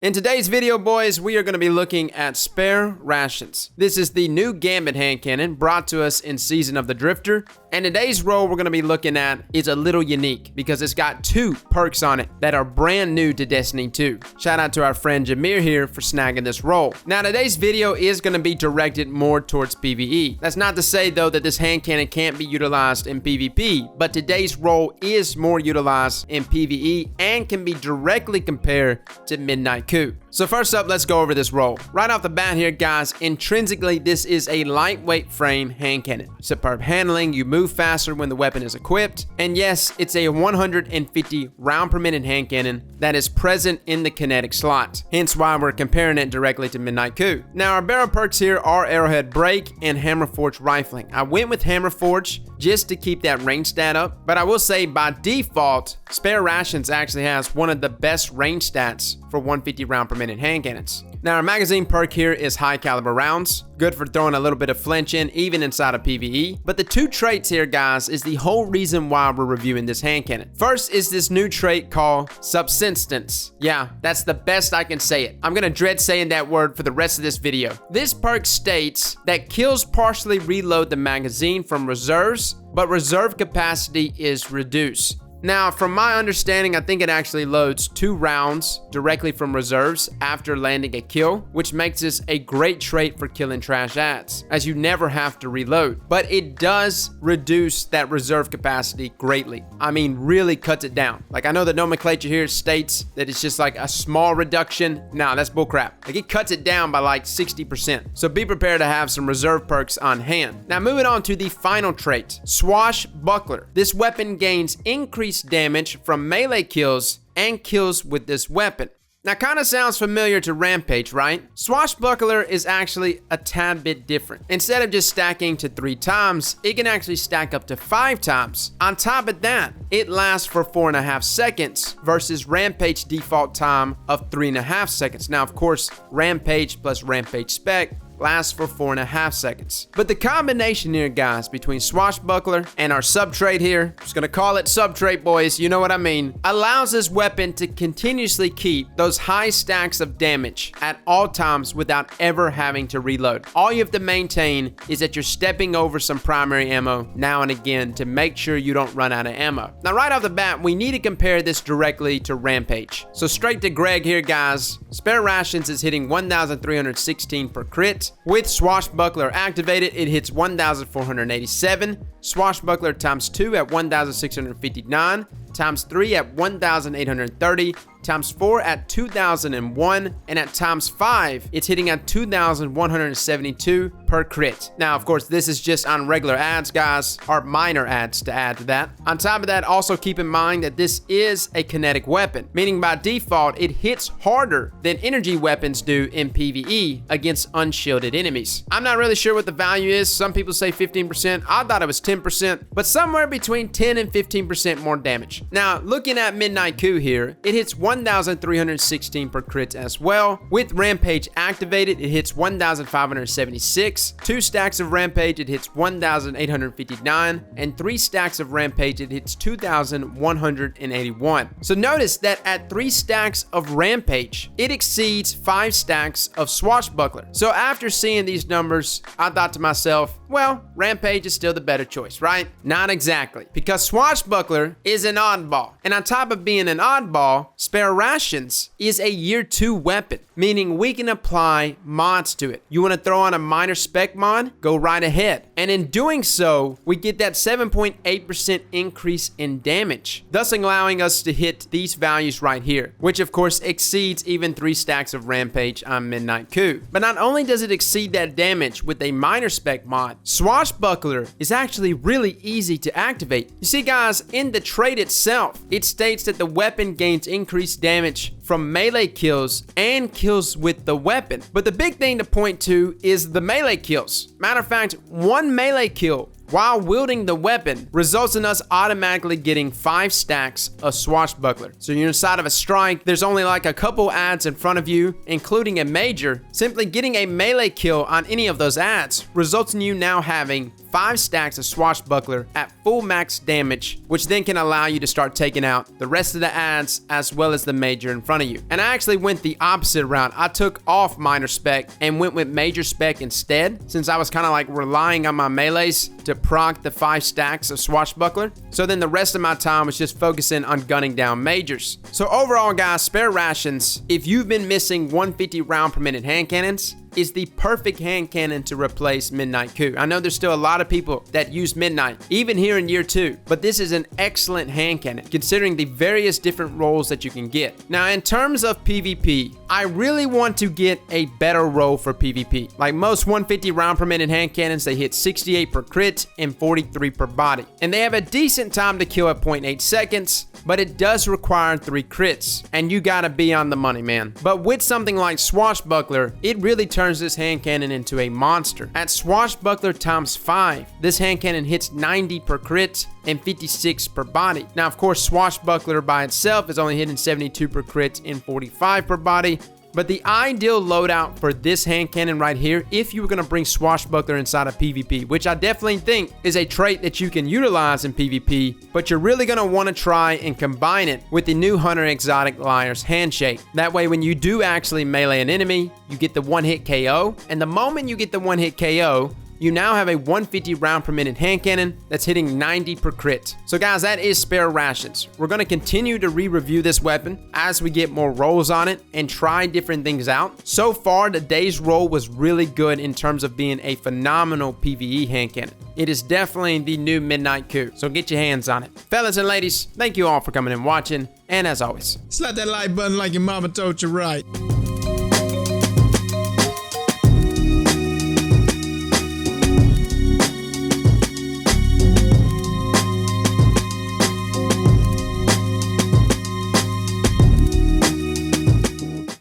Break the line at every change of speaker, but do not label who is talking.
In today's video, boys, we are going to be looking at spare rations. This is the new Gambit hand cannon brought to us in Season of the Drifter. And today's roll we're going to be looking at is a little unique because it's got 2 perks on it that are brand new to Destiny 2. Shout out to our friend Jameer here for snagging this roll. Now, today's video is going to be directed more towards PvE. That's not to say, though, that this hand cannon can't be utilized in PvP, but today's roll is more utilized in PvE and can be directly compared to Midnight Coup. So first up, let's go over this roll. Right off the bat here, guys, intrinsically, this is a lightweight frame hand cannon. Superb handling, you move faster when the weapon is equipped, and yes, it's a 150 round per minute hand cannon that is present in the kinetic slot, hence why we're comparing it directly to Midnight Coup. Now, our barrel perks here are Arrowhead Break and Hammerforge Rifling. I went with Hammerforge just to keep that range stat up, but I will say by default, Spare Rations actually has one of the best range stats for 150 round per minute hand cannons. Now, our magazine perk here is high caliber rounds, good for throwing a little bit of flinch in even inside of PvE. But the 2 traits here, guys, is the whole reason why we're reviewing this hand cannon. First is this new trait called Subsistence. Yeah, that's the best I can say it. I'm gonna dread saying that word for the rest of this video. This perk states that kills partially reload the magazine from reserves, but reserve capacity is reduced. Now, from my understanding, I think it actually loads 2 rounds directly from reserves after landing a kill, which makes this a great trait for killing trash ads, as you never have to reload. But it does reduce that reserve capacity greatly. I mean, really cuts it down. Like, I know the nomenclature here states that it's just like a small reduction. Nah, that's bullcrap. Like, it cuts it down by like 60%. So be prepared to have some reserve perks on hand. Now, moving on to the final trait, Swashbuckler. This weapon gains increased damage from melee kills and kills with this weapon. Now, kind of sounds familiar to Rampage, right? Swashbuckler is actually a tad bit different. Instead of just stacking to 3 times, it can actually stack up to 5 times. On top of that, it lasts for 4.5 seconds versus Rampage default time of 3.5 seconds. Now, of course, Rampage plus Rampage spec lasts for 4.5 seconds. But the combination here, guys, between Swashbuckler and our sub-trait here, just gonna call it sub-trait, boys, you know what I mean, allows this weapon to continuously keep those high stacks of damage at all times without ever having to reload. All you have to maintain is that you're stepping over some primary ammo now and again to make sure you don't run out of ammo. Now, right off the bat, we need to compare this directly to Rampage. So straight to Greg here, guys. Spare Rations is hitting 1,316 per crit. With Swashbuckler activated, it hits 1,487. Swashbuckler times 2 at 1,659. Times 3 at 1,830. Times 4 at 2,001, and at times 5, it's hitting at 2,172 per crit. Now, of course, this is just on regular ads, guys, or minor ads to add to that. On top of that, also keep in mind that this is a kinetic weapon, meaning by default, it hits harder than energy weapons do in PvE against unshielded enemies. I'm not really sure what the value is. Some people say 15%. I thought it was 10%, but somewhere between 10 and 15% more damage. Now, looking at Midnight Coup here, it hits 1,316 per crit as well. With Rampage activated, it hits 1,576. 2 stacks of Rampage, it hits 1,859. And 3 stacks of Rampage, it hits 2,181. So notice that at 3 stacks of Rampage, it exceeds 5 stacks of Swashbuckler. So after seeing these numbers, I thought to myself, well, Rampage is still the better choice, right? Not exactly, because Swashbuckler is an oddball. And on top of being an oddball, Spare Rations is a year 2 weapon, meaning we can apply mods to it. You want to throw on a minor spec mod? Go right ahead. And in doing so, we get that 7.8% increase in damage, thus allowing us to hit these values right here, which of course exceeds even 3 stacks of Rampage on Midnight Coup. But not only does it exceed that damage with a minor spec mod, Swashbuckler is actually really easy to activate. You see, guys, in the trait itself, it states that the weapon gains increased damage from melee kills and kills with the weapon. But the big thing to point to is the melee kills. Matter of fact, 1 melee kill while wielding the weapon results in us automatically getting 5 stacks of Swashbuckler. So you're inside of a strike, there's only like a couple ads in front of you, including a major. Simply getting a melee kill on any of those ads results in you now having 5 stacks of Swashbuckler at full max damage, which then can allow you to start taking out the rest of the ads as well as the major in front of you. And I actually went the opposite route. I took off minor spec and went with major spec instead, since I was kind of like relying on my melees to proc the 5 stacks of Swashbuckler. So then the rest of my time was just focusing on gunning down majors. So overall, guys, spare rations, if you've been missing 150 round per minute hand cannons, is the perfect hand cannon to replace Midnight Coup. I know there's still a lot of people that use Midnight, even here in year 2, but this is an excellent hand cannon considering the various different roles that you can get. Now, in terms of PvP, I really want to get a better role for PvP. Like most 150 round per minute hand cannons, they hit 68 per crit and 43 per body. And they have a decent time to kill at 0.8 seconds, but it does require 3 crits, and you gotta be on the money, man. But with something like Swashbuckler, it really turns this hand cannon into a monster. At Swashbuckler times 5, this hand cannon hits 90 per crit and 56 per body. Now, of course, Swashbuckler by itself is only hitting 72 per crit and 45 per body. But the ideal loadout for this hand cannon right here, if you were going to bring Swashbuckler inside of PvP, which I definitely think is a trait that you can utilize in PvP, but you're really going to want to try and combine it with the new Hunter Exotic Liar's Handshake. That way, when you do actually melee an enemy, you get the one-hit KO, and the moment you get the one-hit KO, you now have a 150 round per minute hand cannon that's hitting 90 per crit. So guys, that is spare rations. We're going to continue to re-review this weapon as we get more rolls on it and try different things out. So far, today's roll was really good in terms of being a phenomenal PvE hand cannon. It is definitely the new Midnight Coup, so get your hands on it. Fellas and ladies, thank you all for coming and watching, and as always,
slap that like button like your mama told you right.